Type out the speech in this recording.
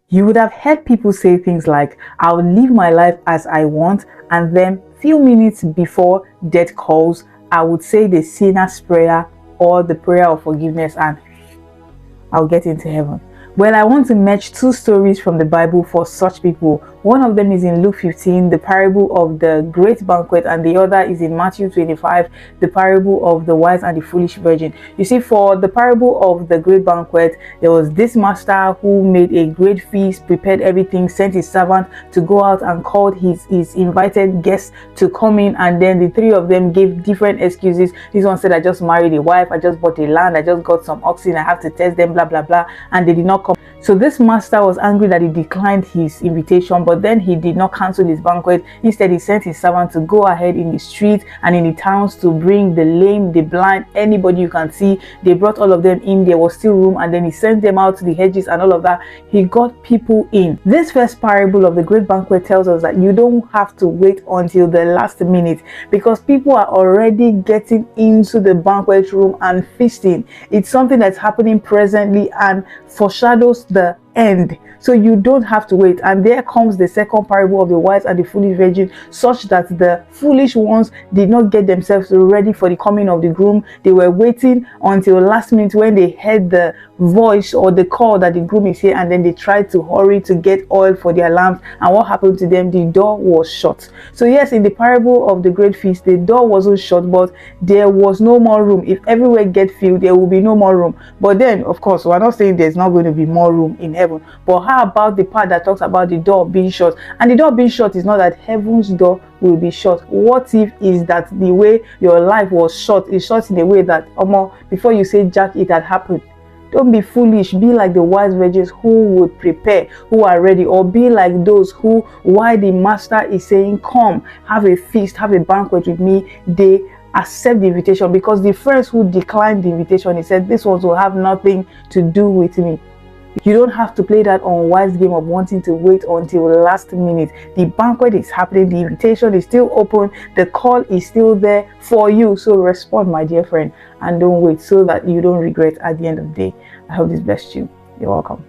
You would have heard people say things like, I'll live my life as I want, and then few minutes before death calls, I would say the sinner's prayer or the prayer of forgiveness, and I'll get into heaven. Well, I want to match two stories from the Bible for such people. One of them is in Luke 15, the parable of the great banquet, and the other is in Matthew 25, the parable of the wise and the foolish virgin. You see, for the parable of the great banquet, there was this master who made a great feast, prepared everything, sent his servant to go out and called his invited guests to come in, and then the three of them gave different excuses. This one said, I just married a wife, I just bought a land, I just got some oxen, I have to test them, blah blah blah, and they did not come. So this master was angry that he declined his invitation, but then he did not cancel his banquet. Instead, he sent his servant to go ahead in the streets and in the towns to bring the lame, the blind, anybody you can see. They brought all of them in. There was still room, and then he sent them out to the hedges and all of that. He got people in. This first parable of the great banquet tells us that you don't have to wait until the last minute, because people are already getting into the banquet room and feasting. It's something that's happening presently and foreshadows the end. So you don't have to wait. And there comes the second parable of the wise and the foolish virgin, such that the foolish ones did not get themselves ready for the coming of the groom. They were waiting until last minute when they heard the voice or the call that the groom is here, and then they tried to hurry to get oil for their lamps. And what happened to them? The door was shut. So yes, in the parable of the great feast, the door wasn't shut, but there was no more room. If everywhere get filled, there will be no more room. But then, of course, we're not saying there's not going to be more room in heaven. But how about the part that talks about the door being shut? And the door being shut is not that heaven's door will be shut. What if is that the way your life was shut is shut in a way that before you say Jack, it had happened? Don't be foolish. Be like the wise virgins who would prepare, who are ready, or be like those who, while the master is saying, come, have a feast, have a banquet with me, they accept the invitation. Because the friends who declined the invitation, he said, this one will have nothing to do with me. You don't have to play that unwise game of wanting to wait until the last minute. The banquet is happening, the invitation is still open, the call is still there for you. So respond, my dear friend, and don't wait, so that you don't regret at the end of the day. I hope this blessed you. You're welcome.